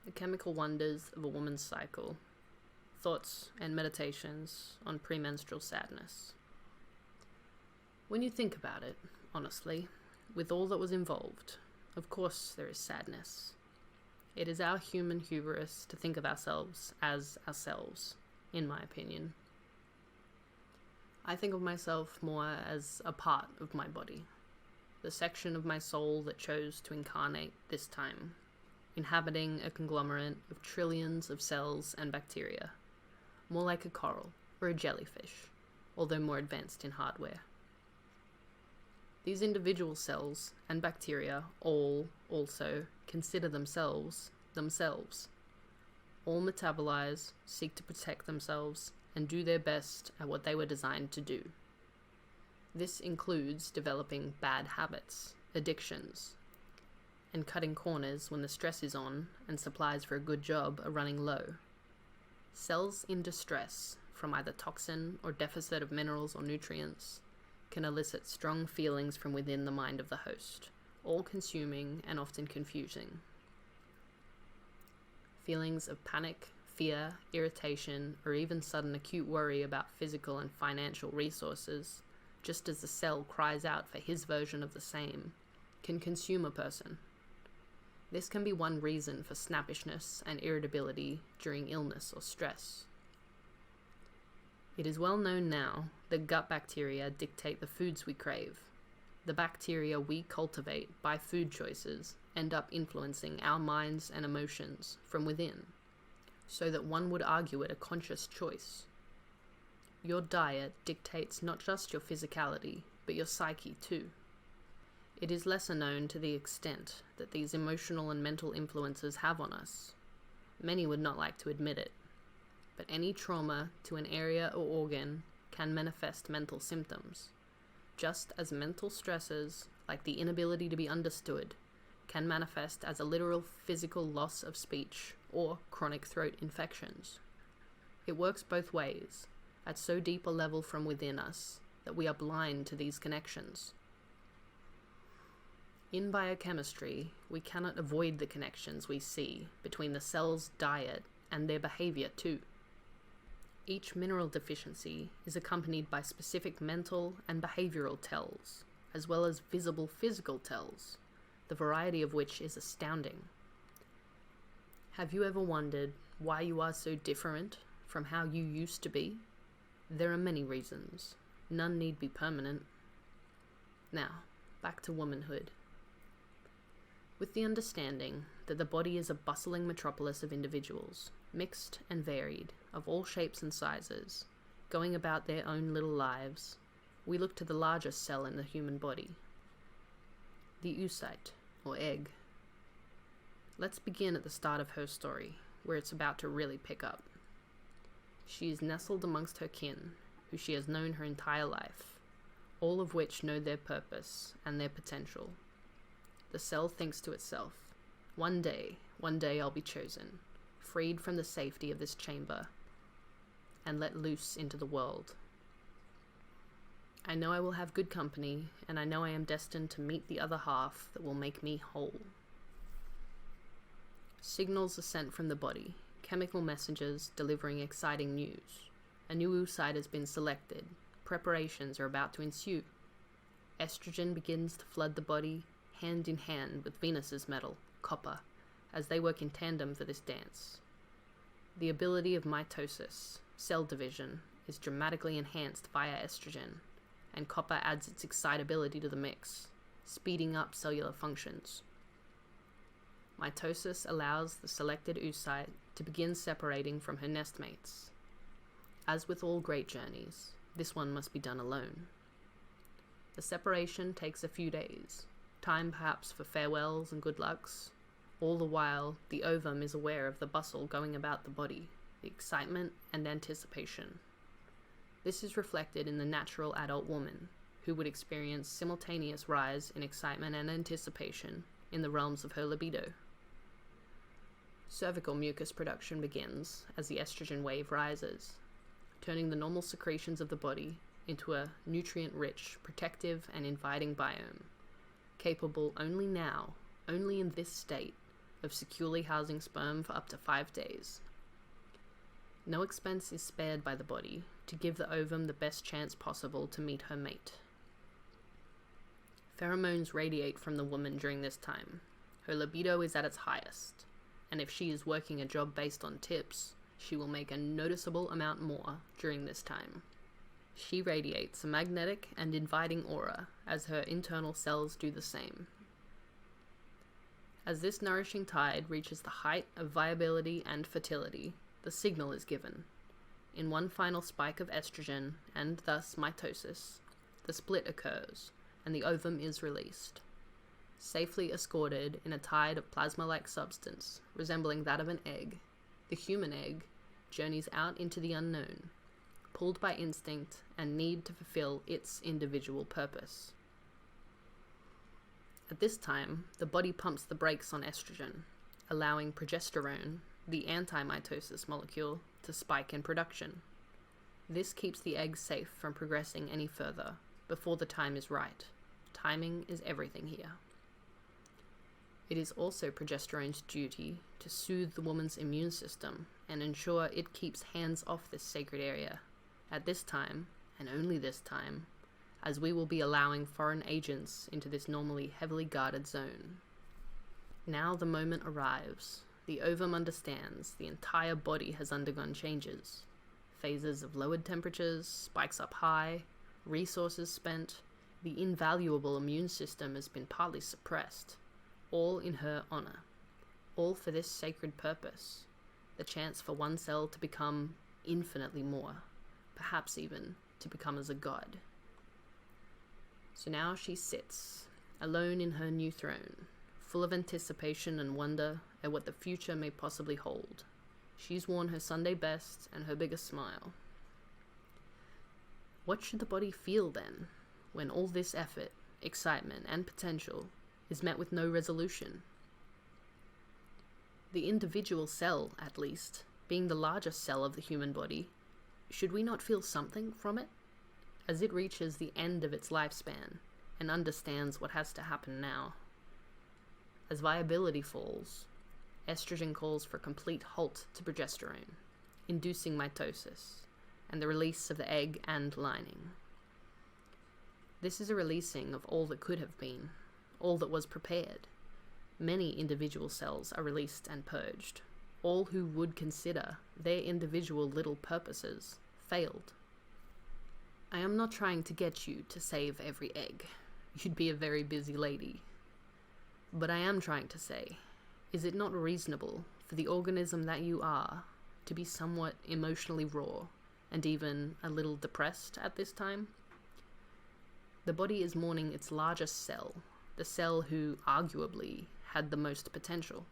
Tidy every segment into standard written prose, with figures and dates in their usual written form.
The Chemical Wonders of a Woman's Cycle, Thoughts and Meditations on Premenstrual Sadness. When you think about it, honestly, with all that was involved, of course there is sadness. It is our human hubris to think of ourselves as ourselves, in my opinion. I think of myself more as a part of my body, the section of my soul that chose to incarnate this time, inhabiting a conglomerate of trillions of cells and bacteria, more like a coral or a jellyfish, although more advanced in hardware. These individual cells and bacteria all also consider themselves themselves. All metabolize, seek to protect themselves, and do their best at what they were designed to do. This includes developing bad habits, addictions, and cutting corners when the stress is on and supplies for a good job are running low. Cells in distress from either toxin or deficit of minerals or nutrients can elicit strong feelings from within the mind of the host, all-consuming and often confusing. Feelings of panic, fear, irritation, or even sudden acute worry about physical and financial resources, just as the cell cries out for his version of the same, can consume a person. This can be one reason for snappishness and irritability during illness or stress. It is well known now that gut bacteria dictate the foods we crave. The bacteria we cultivate by food choices end up influencing our minds and emotions from within, so that one would argue it a conscious choice. Your diet dictates not just your physicality, but your psyche too. It is lesser known to the extent that these emotional and mental influences have on us. Many would not like to admit it, but any trauma to an area or organ can manifest mental symptoms, just as mental stresses, like the inability to be understood, can manifest as a literal physical loss of speech or chronic throat infections. It works both ways, at so deep a level from within us that we are blind to these connections. In biochemistry, we cannot avoid the connections we see between the cell's diet and their behavior too. Each mineral deficiency is accompanied by specific mental and behavioral tells, as well as visible physical tells, the variety of which is astounding. Have you ever wondered why you are so different from how you used to be? There are many reasons. None need be permanent. Now, back to womanhood. With the understanding that the body is a bustling metropolis of individuals, mixed and varied, of all shapes and sizes, going about their own little lives, we look to the largest cell in the human body, the oocyte, or egg. Let's begin at the start of her story, where it's about to really pick up. She is nestled amongst her kin, who she has known her entire life, all of which know their purpose and their potential. The cell thinks to itself, one day I'll be chosen, freed from the safety of this chamber, and let loose into the world. I know I will have good company, and I know I am destined to meet the other half that will make me whole. Signals are sent from the body, chemical messengers delivering exciting news. A new oocyte has been selected. Preparations are about to ensue. Estrogen begins to flood the body, hand in hand with Venus's metal, copper, as they work in tandem for this dance. The ability of mitosis, cell division, is dramatically enhanced via estrogen, and copper adds its excitability to the mix, speeding up cellular functions. Mitosis allows the selected oocyte to begin separating from her nestmates. As with all great journeys, this one must be done alone. The separation takes a few days, time perhaps for farewells and good lucks. All the while, the ovum is aware of the bustle going about the body, the excitement and anticipation. This is reflected in the natural adult woman, who would experience simultaneous rise in excitement and anticipation in the realms of her libido. Cervical mucus production begins as the estrogen wave rises, turning the normal secretions of the body into a nutrient-rich, protective and inviting biome, capable only in this state, of securely housing sperm for up to 5 days. No expense is spared by the body to give the ovum the best chance possible to meet her mate. Pheromones radiate from the woman during this time. Her libido is at its highest, and if she is working a job based on tips, she will make a noticeable amount more during this time. She radiates a magnetic and inviting aura as her internal cells do the same. As this nourishing tide reaches the height of viability and fertility, the signal is given. In one final spike of estrogen, and thus mitosis, the split occurs, and the ovum is released. Safely escorted in a tide of plasma-like substance resembling that of an egg, the human egg journeys out into the unknown, pulled by instinct and need to fulfill its individual purpose. At this time, the body pumps the brakes on estrogen, allowing progesterone, the anti-mitosis molecule, to spike in production. This keeps the egg safe from progressing any further before the time is right. Timing is everything here. It is also progesterone's duty to soothe the woman's immune system and ensure it keeps hands off this sacred area at this time, and only this time, as we will be allowing foreign agents into this normally heavily guarded zone. Now the moment arrives. The ovum understands the entire body has undergone changes. Phases of lowered temperatures, spikes up high, resources spent, the invaluable immune system has been partly suppressed, all in her honor, all for this sacred purpose, the chance for one cell to become infinitely more, perhaps even to become as a god. So now she sits, alone in her new throne, full of anticipation and wonder at what the future may possibly hold. She's worn her Sunday best and her biggest smile. What should the body feel then, when all this effort, excitement, and potential is met with no resolution? The individual cell, at least, being the largest cell of the human body, should we not feel something from it? As it reaches the end of its lifespan and understands what has to happen now. As viability falls, estrogen calls for a complete halt to progesterone, inducing mitosis, and the release of the egg and lining. This is a releasing of all that could have been, all that was prepared. Many individual cells are released and purged. All who would consider their individual little purposes failed. I am not trying to get you to save every egg. You'd be a very busy lady. But I am trying to say, is it not reasonable for the organism that you are to be somewhat emotionally raw and even a little depressed at this time? The body is mourning its largest cell, the cell who arguably had the most potential.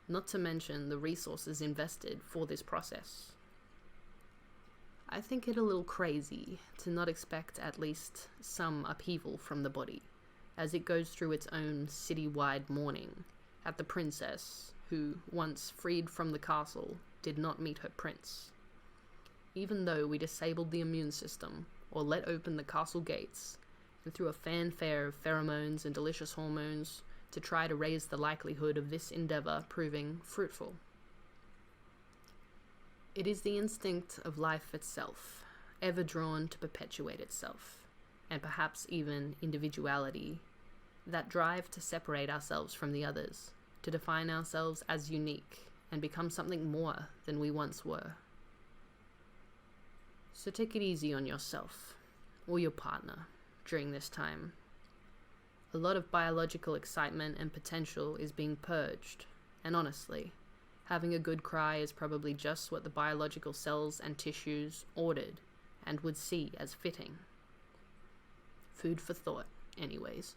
Not to mention the resources invested for this process. I think it a little crazy to not expect at least some upheaval from the body as it goes through its own city-wide mourning at the princess who, once freed from the castle, did not meet her prince. Even though we disabled the immune system or let open the castle gates and threw a fanfare of pheromones and delicious hormones to try to raise the likelihood of this endeavor proving fruitful. It is the instinct of life itself, ever drawn to perpetuate itself, and perhaps even individuality, that drive to separate ourselves from the others, to define ourselves as unique and become something more than we once were. So take it easy on yourself, or your partner, during this time. A lot of biological excitement and potential is being purged, and honestly, having a good cry is probably just what the biological cells and tissues ordered and would see as fitting. Food for thought, anyways.